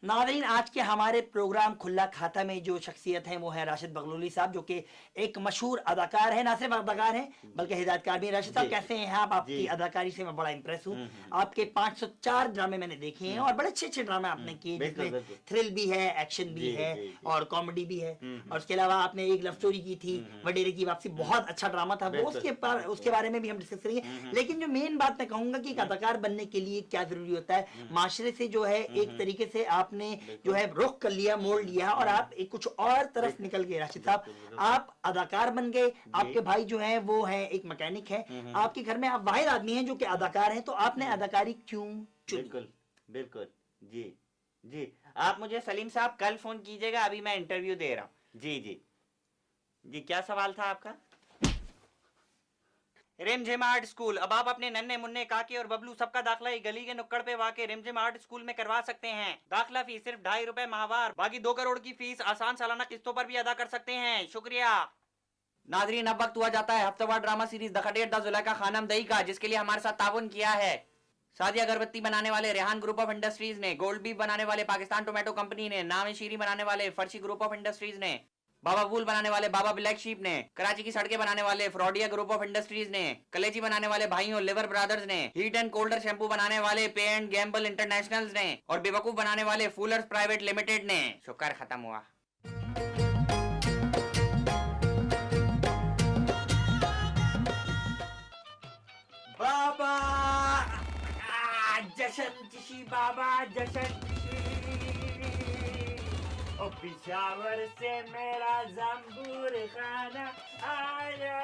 नाज़रीन, आज के हमारे प्रोग्राम खुला खाता में जो शख्सियत है वो है राशिद बगलूली साहब, जो कि एक मशहूर अदाकार है। ना सिर्फ अदाकार हैं बल्कि हिदायतकार भी हैं। राशिद साहब कैसे हैं आप? आपकी अदाकारी से मैं बड़ा इंप्रेस हूँ। आपके 504 ड्रामे मैंने देखे हैं और बड़े अच्छे अच्छे ड्रामे आपने किए, जिसमें थ्रिल भी है, एक्शन भी है और कॉमेडी भी है। और उसके अलावा आपने एक लव स्टोरी की थी, वडेरे की वापसी, बहुत अच्छा ड्रामा था वो। उसके बारे में भी हम डिस्कस करेंगे। लेकिन जो मेन बात मैं कहूंगा कि एक अदाकार बनने के लिए क्या जरूरी होता है, माशरे से जो है एक तरीके से आपने जो है रुख कर लिया, मोड़ लिया और आप एक कुछ और तरफ निकल गए। राशिद साहब, आप अदाकार बन गए, आपके भाई जो है वो है एक मैकेनिक है, आपके घर में आप वाहिद आदमी हैं जो कि अदाकार हैं, तो आपने अदाकारी क्यों चुनी? बिल्कुल बिल्कुल, जी जी। आप मुझे सलीम साहब कल फोन कीजिएगा, अभी मैं इंटरव्यू दे रहा हूँ। जी जी जी, क्या सवाल था आपका? रिमझिम आर्ट स्कूल, अब आप अपने नन्हे मुन्ने काके और बबलू सबका दाखिला गली के नुक्कड़ पे वाके रिमझिम आर्ट स्कूल में करवा सकते हैं। दाखिला फीस सिर्फ 2.5 रुपए माहवार, बाकी 2 करोड़ की फीस आसान सालाना किस्तों पर भी अदा कर सकते हैं। शुक्रिया। नाजरीन, अब वक्त हुआ जाता है हफ्तेवार ड्रामा सीरीज द खडेर द जुलेखा खानम दही का, जिसके लिए हमारे साथ ताउन किया है सादिया अगरबत्ती बनाने वाले रेहान ग्रुप ऑफ इंडस्ट्रीज ने, गोल्ड बीफ बनाने वाले पाकिस्तान टोमेटो कंपनी ने, नाम शीरी बनाने वाले फर्शी ग्रुप ऑफ इंडस्ट्रीज ने, बाबा वूल बनाने वाले बाबा ब्लैक शीप ने, कराची की सड़कें बनाने वाले फ्रॉडिया ग्रुप ऑफ इंडस्ट्रीज ने, कलेजी बनाने वाले भाइयों लिवर ब्रदर्स ने, हीट एंड कोल्डर शैम्पू बनाने वाले पे एंड गैम्बल इंटरनेशनल्स ने और बेवकूफ बनाने वाले फूलर्स प्राइवेट लिमिटेड ने। शुक्र खत्म हुआ। बाबा जशन चिशी, बाबा जशन ओ पिशावर से मेरा जंबूर खाना आया,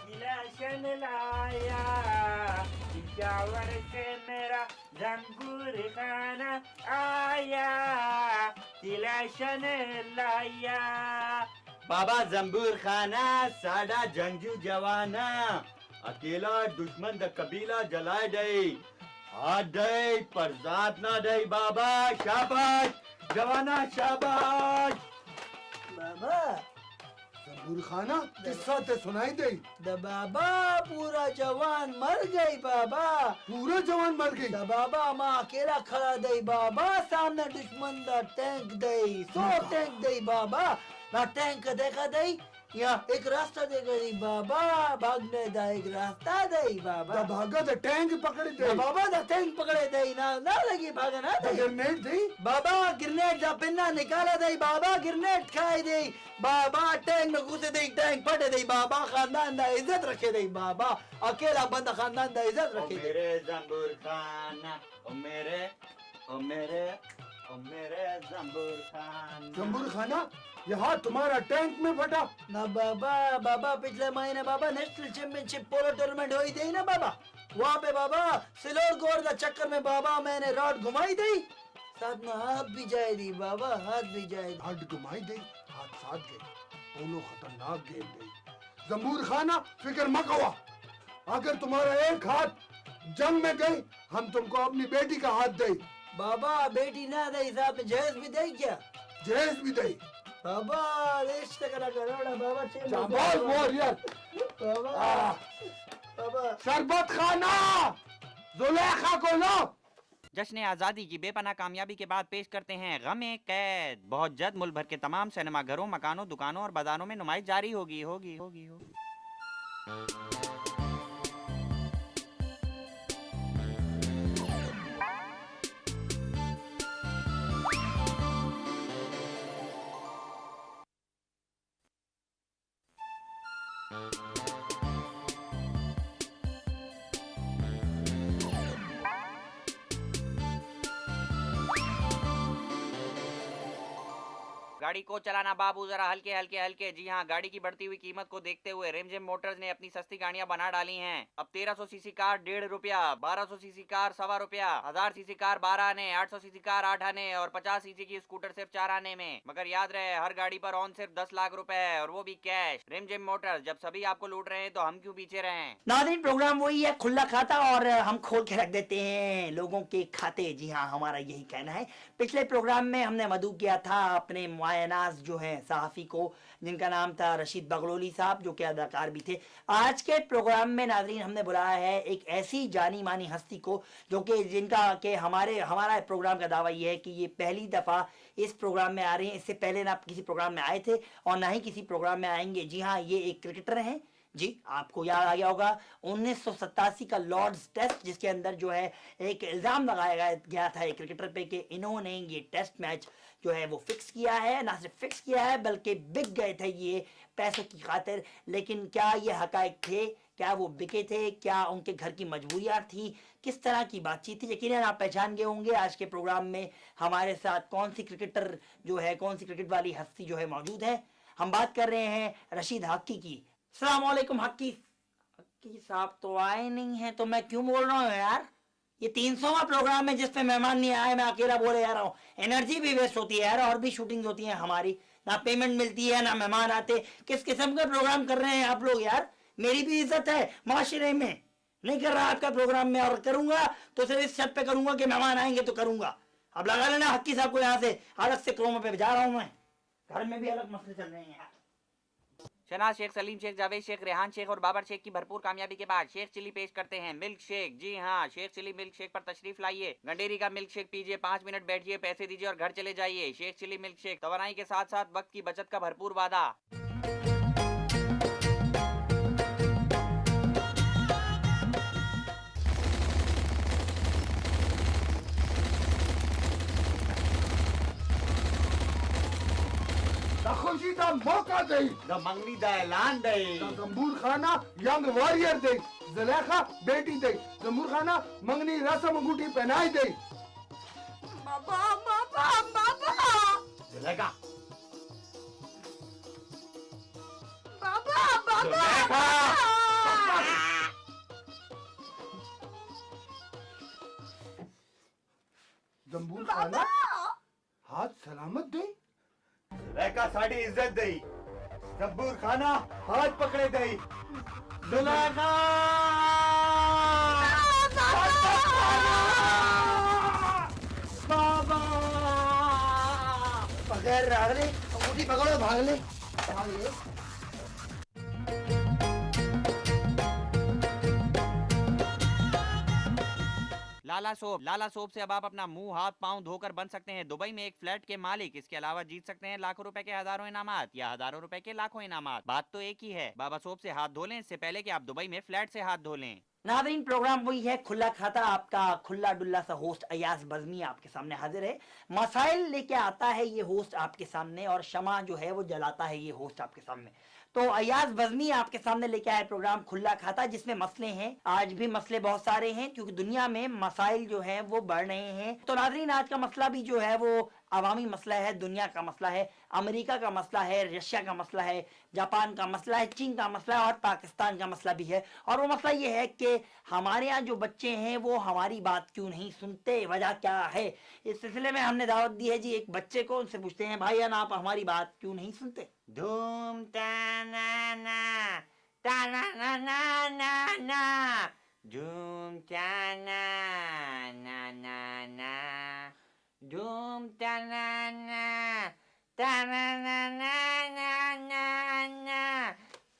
इलाशन लाया। पिशावर से मेरा जंबूर खाना आया, इलाशन लाया। बाबा जंबूर खाना साडा जंगजू जवाना, अकेला दुश्मन द कबीला जलाए दे, हाथ दे पर जात ना दे। बाबा शाबाश जवाना शाबाश। बाबा जंबूर खाना किस्सा ते सुनाई दे। द बाबा पूरा जवान मर गई बाबा, पूरा जवान मर गई। द बाबा माँ अकेला खड़ा दई बाबा, सामने दुश्मन दा टैंक दई, 100 टैंक दई बाबा। ना टैंक देखा दई, या एक रास्ता दे गई बाबा, भागने दा एक रास्ता दई बाबा। दा भागा दा टैंक पकड़ दे बाबा दा टैंक पकड़े दई, ना ना लगी भागना दई। ग्रेनेड दे बाबा, ग्रेनेड दा पिन्ना निकाला दई बाबा, ग्रेनेड खाई दई बाबा, टैंक में घुसे दई, टैंक फटे दई बाबा, खानदान दा इज्जत रखे दई बाबा, अकेला बंदा खानदान दा इज्जत रखे दई। मेरे जंबूर खाना, ओ मेरे ओ मेरे ओ मेरे जंबूर खाना। जंबूर खाना यहाँ तुम्हारा टैंक में फटा ना बाबा, बाबा पिछले महीने बाबा नेशनल चैंपियनशिप पोलो टूर्नामेंट हुई थी ना बाबा, वहाँ पे बाबा सिलोर गोर का चक्कर में बाबा मैंने रॉड घुमाई थी, साथ में हाथ भी जाए दी बाबा, हाथ भी जाए दी। हाथ घुमाई दे, हाथ साथ गए। पोलो खतरनाक गेम गई। जंबूर खाना फिक्र मत हुआ, अगर तुम्हारा एक हाथ जंग में गई हम तुमको अपनी बेटी का हाथ दे। बाबा बेटी ना दे, साथ में जहेज भी दे क्या? जहेज भी दे बाबा, रिश्ते करा करोड़ा बाबा, शाबाश वॉरियर। बाबा बाबा। शरबत खाना जुलेखा को लो। जश्न आज़ादी की बेपनाह कामयाबी के बाद पेश करते हैं गम-ए कैद। बहुत जल्द मुल्क भर के तमाम सिनेमा घरों, मकानों, दुकानों और बाजारों में नुमाइश जारी होगी। गाड़ी को चलाना बाबू जरा हल्के हल्के। जी हाँ, गाड़ी की बढ़ती हुई कीमत को देखते हुए रिमझिम मोटर्स ने अपनी सस्ती गाड़ियां बना डाली हैं। अब 1300 सीसी कार 1.5 रुपया, 1200 सीसी कार 1.25 रुपया, 1000 सीसी कार 12 आने, 800 सीसी कार 8 आने और 50 सीसी की स्कूटर सिर्फ 4 आने में। मगर याद रहे, हर गाड़ी पर ऑन सिर्फ 10 लाख रुपए और वो भी कैश। रिमझिम मोटर्स, जब सभी आपको लूट रहे हैं तो हम क्यों पीछे रहें। नाज़रीन, प्रोग्राम वही है खुला खाता और हम खोल के रख देते हैं लोगों के खाते। जी हाँ, हमारा यही कहना है। पिछले प्रोग्राम में हमने मदऊ किया था अपने मायनाज जो है सहाफी को, जिनका नाम था रशीद बगलोली साहब, जो कि अदाकार भी थे। आज के प्रोग्राम में नाजरीन हमने बुलाया है एक ऐसी जानी मानी हस्ती को, जो कि जिनका के हमारा प्रोग्राम का दावा ये है कि ये पहली दफ़ा इस प्रोग्राम में आ रहे हैं। इससे पहले ना किसी प्रोग्राम में आए थे और ना ही किसी प्रोग्राम में आएंगे। जी हाँ, ये एक क्रिकेटर हैं। जी, आपको याद आ गया होगा 1987 का लॉर्ड्स टेस्ट, जिसके अंदर जो है एक इल्ज़ाम लगाया गया था एक क्रिकेटर पे कि इन्होंने ये टेस्ट मैच जो है वो फिक्स किया है। ना सिर्फ फिक्स किया है बल्कि बिक गए थे ये पैसों की खातिर। लेकिन क्या ये हकायक थे? क्या वो बिके थे? क्या उनके घर की मजबूरियाँ थी? किस तरह की बातचीत थी? यकीनन आप पहचान गए होंगे। आज के प्रोग्राम में हमारे साथ कौन सी क्रिकेटर जो है, कौन सी क्रिकेट वाली हस्ती जो है मौजूद है। हम बात कर रहे हैं रशीद हक्की की। अस्सलाम वालेकुम हक्की साहब तो आए नहीं हैं, तो मैं क्यों बोल रहा हूँ यार? ये 300वां प्रोग्राम है जिसपे मेहमान नहीं आए, मैं अकेला बोले जा रहा हूँ। एनर्जी भी वेस्ट होती है यार, और भी शूटिंग होती है हमारी, ना पेमेंट मिलती है ना मेहमान आते। किस किस्म का प्रोग्राम कर रहे हैं आप लोग यार? मेरी भी इज्जत है माशरे में। नहीं कर रहा आपका प्रोग्राम में, और करूंगा तो सिर्फ इस शर्त पे करूंगा कि मेहमान आएंगे तो करूंगा। अब लगा लेना हक्की साहब को यहाँ से अलग से क्रोमो पे जा रहा हूँ मैं। घर में भी अलग मसले चल रहे हैं यार। शनाज शेख, सलीम शेख, जावेद शेख, रेहान शेख और बाबर शेख की भरपूर कामयाबी के बाद शेख चिली पेश करते हैं मिल्क शेक। जी हाँ, शेख चिली मिल्क शेक पर तशरीफ लाइए। गंडेरी का मिल्क शेक पीजिए, 5 मिनट बैठिए, पैसे दीजिए और घर चले जाइए। शेख चिली मिल्क शेक, तवानाई के साथ साथ वक्त की बचत का भरपूर वादा। खुशी का मौका दे, मंगनी दा ऐलान दे, जंबूर खाना यंग वॉरियर दे, जलेखा बेटी दे, जंबूर खाना मंगनी रसम अंगूठी पहनाई दे। बाबा बाबा बाबा जुलेखा बाबा बाबा जुलेखा जंबूर खाना हाथ सलामत दे। जुलेखा साड़ी इज्जत दई, जंबूर खाना हाथ पकड़े दई। जुलेखा बाबा बगैर भागले, अंगूठी पकड़ो, भागले भागले। लाला सोप से अब आप अपना मुंह हाथ पांव धोकर बन सकते हैं दुबई में एक फ्लैट के मालिक। इसके अलावा जीत सकते हैं लाखों रुपए के हजारों इनामात या हजारों रुपए के लाखों इनामात। बात तो एक ही है, बाबा सोप से हाथ धो लें इससे पहले कि आप दुबई में फ्लैट से हाथ धो लें। नाज़रीन, प्रोग्राम वही है खुला खाता। आपका खुला डुल्ला सा होस्ट अयाज बज़मी आपके सामने हाजिर है। मसाइल लेके आता है ये होस्ट आपके सामने, और शमा जो है वो जलाता है ये होस्ट आपके सामने। तो अयाज बज़मी आपके सामने लेके आए प्रोग्राम खुला खाता, जिसमें मसले हैं। आज भी मसले बहुत सारे हैं क्योंकि दुनिया में मसाइल जो हैं वो बढ़ रहे हैं। तो नाज़रीन, आज का मसला भी जो है वो अवामी मसला है, दुनिया का मसला है, अमेरिका का मसला है, रशिया का मसला है, जापान का मसला है, चीन का मसला है और पाकिस्तान का मसला भी है। और वो मसला ये है कि हमारे यहाँ जो बच्चे हैं वो हमारी बात क्यों नहीं सुनते, वजह क्या है। इस सिलसिले में हमने दावत दी है जी एक बच्चे को। उनसे पूछते हैं, भाई आप हमारी बात क्यों नहीं सुनते? धूम ताना ना ताना ना ना ना ना, धूम ताना ना ना ना, धूम ताना ना ताना ना ना ना ना ना,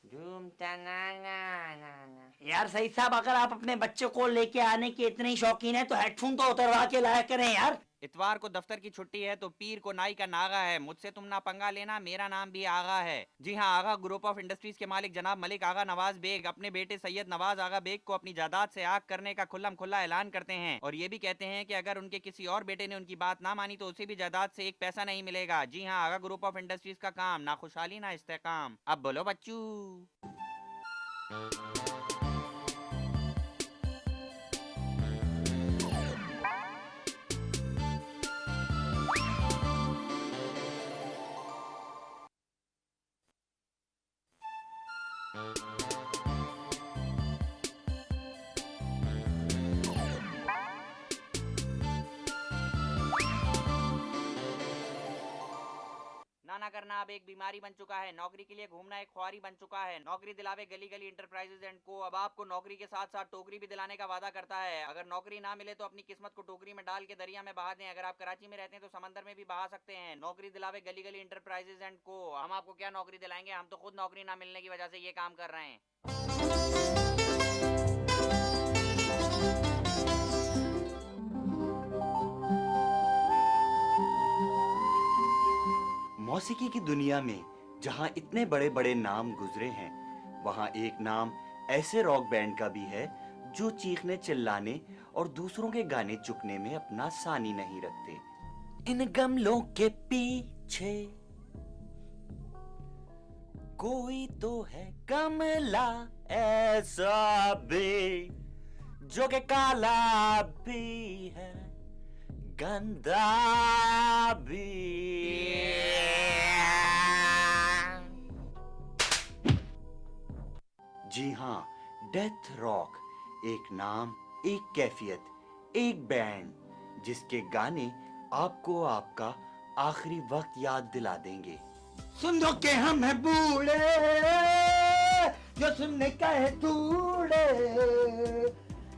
धूम ताना ना ना ना। यार सही साहब, अगर आप अपने बच्चे को लेके आने के इतने ही शौकीन है तो हेडफोन तो उतरवा के लाया करें यार। इतवार को दफ्तर की छुट्टी है तो पीर को नाई का नागा है। मुझसे तुम ना पंगा लेना, मेरा नाम भी आगा है। जी हाँ, आगा ग्रुप ऑफ इंडस्ट्रीज के मालिक जनाब मलिक आगा नवाज बेग अपने बेटे सैयद नवाज आगा बेग को अपनी जायदाद से आग करने का खुल्लम खुल्ला ऐलान करते हैं, और ये भी कहते हैं कि अगर उनके किसी और बेटे ने उनकी बात ना मानी तो उसे भी जायदाद से एक पैसा नहीं मिलेगा। जी हाँ, आगा ग्रुप ऑफ इंडस्ट्रीज का काम ना खुशहाली ना इस्तेकाम। अब बोलो बच्चू। नाना करना अब एक बीमारी बन चुका है। नौकरी के लिए घूमना एक ख्वारी बन चुका है। नौकरी दिलावे गली गली इंटरप्राइजेज एंड को अब आपको नौकरी के साथ साथ टोकरी भी दिलाने का वादा करता है। अगर नौकरी ना मिले तो अपनी किस्मत को टोकरी में डाल के दरिया में बहा दें। अगर आप कराची में रहते हैं तो समंदर में भी बहा सकते हैं। नौकरी दिलावे गली गली इंटरप्राइजेज एंड को। हम आपको क्या नौकरी दिलाएंगे, हम तो खुद नौकरी ना मिलने की वजह से ये काम कर रहे हैं। मौसीकी की दुनिया में जहां इतने बड़े बड़े नाम गुजरे हैं, वहां एक नाम ऐसे रॉक बैंड का भी है जो चीखने चिल्लाने और दूसरों के गाने चुकने में अपना सानी नहीं रखते। इन गमलों के पीछे कोई तो है गमला ऐसा भी जो के काला भी है, गंदा भी। जी हाँ, डेथ रॉक एक नाम, एक कैफियत, एक बैंड जिसके गाने आपको आपका आखिरी वक्त याद दिला देंगे। सुन दो के हम हैं बूढ़े, जो सुनने का है तूड़े,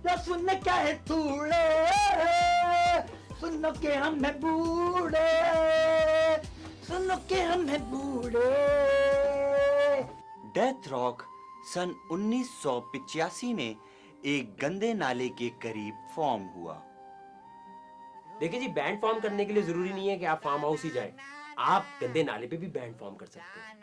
जो सुनने का है तूड़े, सुन लो के हम हैं बूढ़े, सुन लो के हम हैं बूढ़े। डेथ रॉक सन 1985 में एक गंदे नाले के करीब फॉर्म हुआ। देखिए जी, बैंड फॉर्म करने के लिए जरूरी नहीं है कि आप फार्म हाउस ही जाएं। आप गंदे नाले पे भी बैंड फॉर्म कर सकते हैं।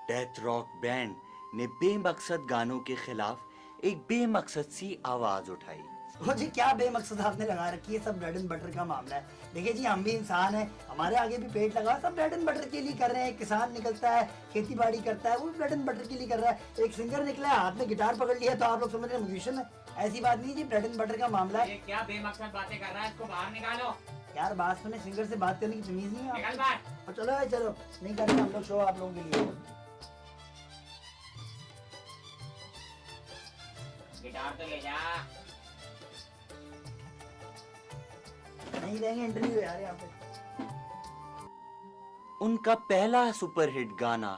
डेथ रॉक बैंड ने बेमकसद गानों के खिलाफ एक बेमकसद सी आवाज उठाई। वो जी क्या बेमकसद आपने लगा रखी है, सब ब्रेड एंड बटर का मामला है। देखिए जी, हम भी इंसान हैं, हमारे आगे भी पेट लगा, सब ब्रेड एंड बटर के लिए कर रहे हैं। किसान निकलता है, खेती बाड़ी करता है, वो भी ब्रेड एंड बटर के लिए कर रहा है। एक सिंगर निकला है, हाथ में गिटार पकड़ लिया तो आप लोग समझ रहे हैं म्यूजिशियन है। ऐसी बात नहीं जी, ब्रेड एंड बटर का मामला है। ये क्या बेमकसद बातें कर रहा है, इसको बाहर निकालो। यार बात सुने, सिंगर से बात करने की तमीज नहीं है। निकल बाहर। और चलो भाई चलो, नहीं कर रहे हम लोग शो आप लोगों के लिए। गिटार तो ले जा। नहीं देंगे इंटरव्यू यार यहाँ पे। उनका पहला सुपरहिट गाना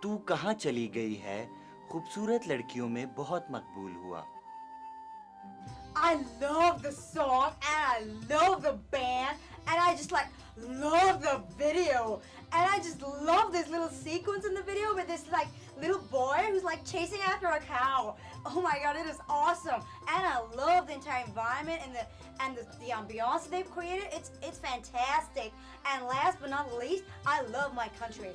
तू कहाँ चली गई है खूबसूरत लड़कियों में बहुत मकबूल हुआ। I love the song and I love the band and I just like love the video and I just love this little sequence in the video with this like little boy who's like chasing after a cow. Oh my god, it is awesome and I love the entire environment and the ambiance they've created. It's fantastic and last but not least, I love my country.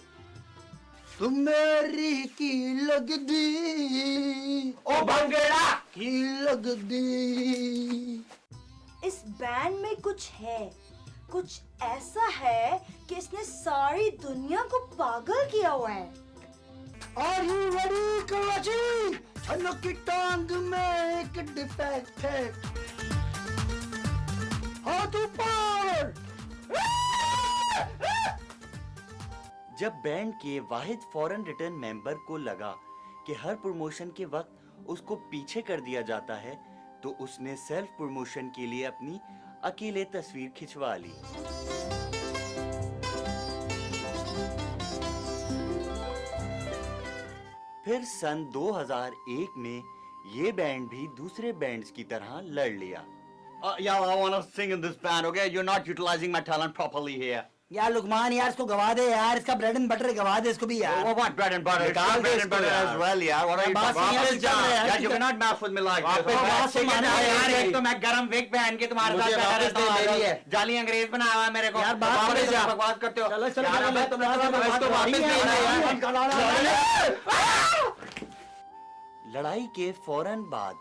तुम मेरी की लगदी ओ भंगड़ा की लगदी। इस band में कुछ है, कुछ ऐसा है कि इसने सारी दुनिया को पागल किया हुआ है। Are you ready Karachi? छन्नों की टांग में एक डिफेक्ट है, हाथ ऊपर। जब बैंड के वाहिद फॉरेन रिटर्न मेंबर को लगा कि हर प्रमोशन के वक्त उसको पीछे कर दिया जाता है, तो उसने सेल्फ प्रमोशन के लिए अपनी अकेले तस्वीर खिंचवा ली। फिर सन 2001 में ये बैंड भी दूसरे बैंड्स की तरह लड़ लिया। Yeah, I want to sing in this band, okay? You're not utilizing my talent properly here. यार लुकमान, यार इसको गवा दे यार, इसका ब्रेड एंड बटर गवा दे इसको भी यार। What bread and butter? It's निकाल not दे bread and इसको butter यार। as well, yeah. What are you बात talking सीरियस about? चल रहा है यार। Yeah, you cannot mess with me like this. वापस okay? बात से माना अरे यार, यार, एक तो मैं गरम विग पहन के तुम्हारे मुझे साथ बैठा वापस रहता दे, हूँ, मेरी है। जाली अंग्रेज बना हुआ है मेरे को। यार बात वापस करे जा। बकवास करते हो। चलो चलो क्या चलो, नाम है? तुमने इसको वापस देना यार। लड़ाई के फौरन बाद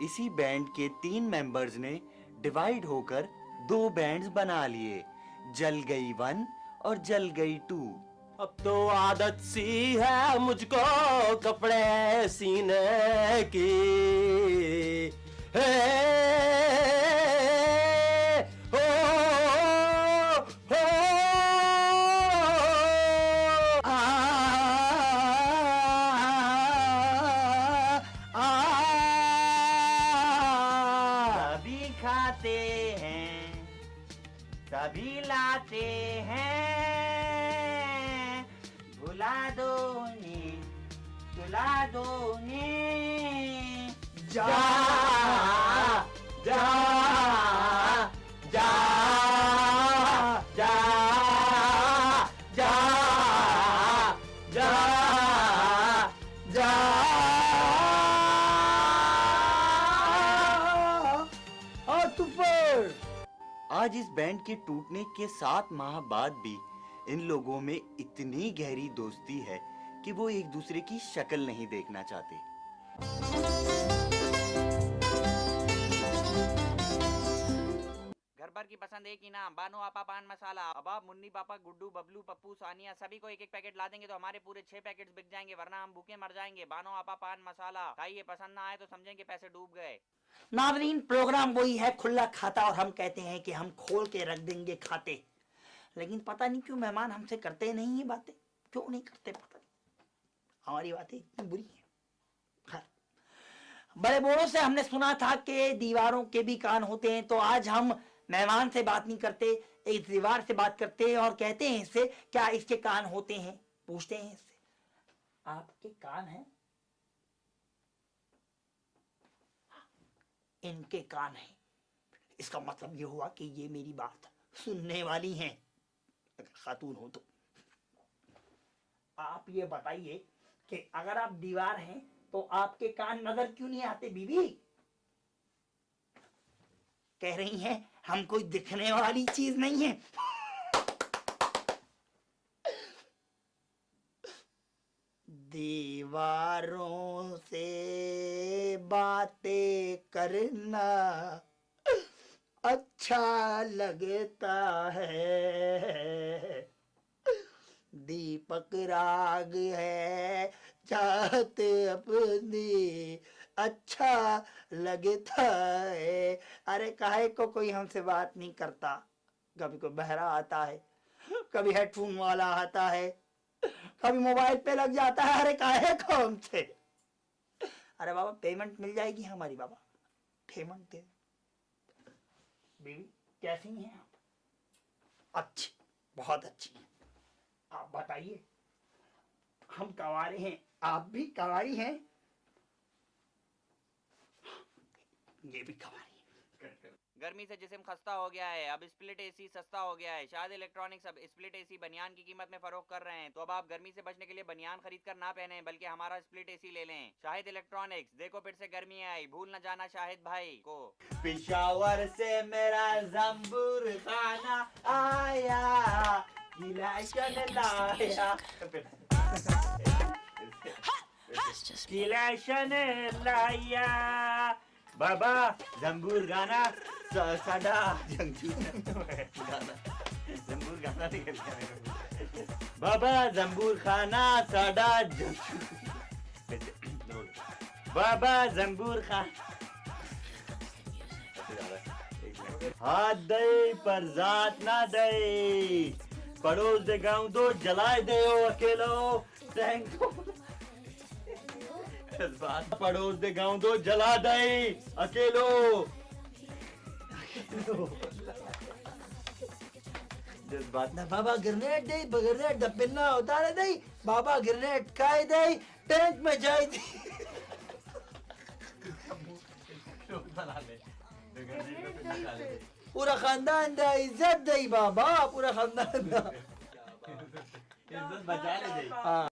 इसी बैंड के 3 मेंबर्स ने डिवाइड होकर 2 बैंड्स बना लिए, जल गई 1 और जल गई 2। अब तो आदत सी है मुझको कपड़े सीने की। हे, हो, हो, आ, आ, सभी खाते हैं, सभी लाते हैं, सुला दो ने जा जा जा जा जा जा जा हाथ ऊपर। आज इस बैंड के टूटने के 7 माह बाद भी इन लोगों में इतनी गहरी दोस्ती है कि वो एक दूसरे की शक्ल नहीं देखना चाहते। घर भर की पसंद एक ही नाम, बानो आपा पान मसाला। अब आप मुन्नी पापा गुड्डू बबलू पप्पू सानिया सभी को एक एक पैकेट ला देंगे तो हमारे पूरे 6 पैकेट्स बिक जाएंगे, वरना हम भूखे मर जाएंगे। बानो आपा पान मसाला खाइए, पसंद ना आए तो समझेंगे पैसे डूब गए। नाज़रीन, प्रोग्राम वही है खुला खाता, और हम कहते हैं कि हम खोल के रख देंगे खाते, लेकिन पता नहीं क्यों मेहमान हमसे करते नहीं ये बातें, क्यों नहीं करते पता नहीं, हमारी बातें इतनी बुरी हैं। खैर, बड़े बूढ़ों से हमने सुना था कि दीवारों के भी कान होते हैं, तो आज हम मेहमान से बात नहीं करते, इस दीवार से बात करते हैं और कहते हैं इससे, क्या इसके कान होते हैं? पूछते हैं इससे, आपके कान हैं? इनके कान हैं। इसका मतलब ये हुआ कि ये मेरी बात सुनने वाली हैं, अगर खातून हो तो। आप ये बताइए कि अगर आप दीवार हैं तो आपके कान नजर क्यों नहीं आते बीबी? कह रही हैं हम कोई दिखने वाली चीज नहीं है। दीवारों से बातें करना अच्छा लगता है, दीपक राग है चाहत अपनी अच्छा लगता है। अरे काहे को कोई हमसे बात नहीं करता? कभी कोई बहरा आता है, कभी हेडफोन वाला आता है, कभी मोबाइल पे लग जाता है। अरे काहे को हमसे? अरे बाबा पेमेंट मिल जाएगी हमारी, बाबा पेमेंट दे। बीवी कैसी हैं आप? अच्छी, बहुत अच्छी। आप बताइए, हम कवारे हैं, आप भी कवारी हैं? ये भी कवारी। गर्मी से जिस्म खस्ता हो गया है, अब स्प्लिट एसी सस्ता हो गया है। शाहिद इलेक्ट्रॉनिक्स अब स्प्लिट एसी बनियान की कीमत में फरोख्त कर रहे हैं, तो अब आप गर्मी से बचने के लिए बनियान खरीद कर ना पहने बल्कि हमारा स्प्लिट एसी ले लें। शाहिद इलेक्ट्रॉनिक्स, देखो फिर से गर्मी आई, भूल न जाना शाहिद भाई को। पेशावर से मेरा जंबूर खाना आया, गिलाशन लाया, गिलाशन लाया, बाबा जंबूर गाना साडा जंबूर गाना निकल गया मेरे को। बाबा जंबूर खाना साडा बाबा जंबूर खान हाथ दे पर जात ना दे, पड़ोस दे गाँव दो जलाए दे अकेलो पड़ोस दे गाँव दो जला दे अकेलो। बात ना बाबा ग्रेनेड दे, ग्रेनेड दबिना उतारे दे, बाबा ग्रेनेड खाए दे, टैंक में जाए दे। पूरा खानदान दा इज्जत दे बाबा, पूरा खानदान दा इज्जत बचा ले। हाँ।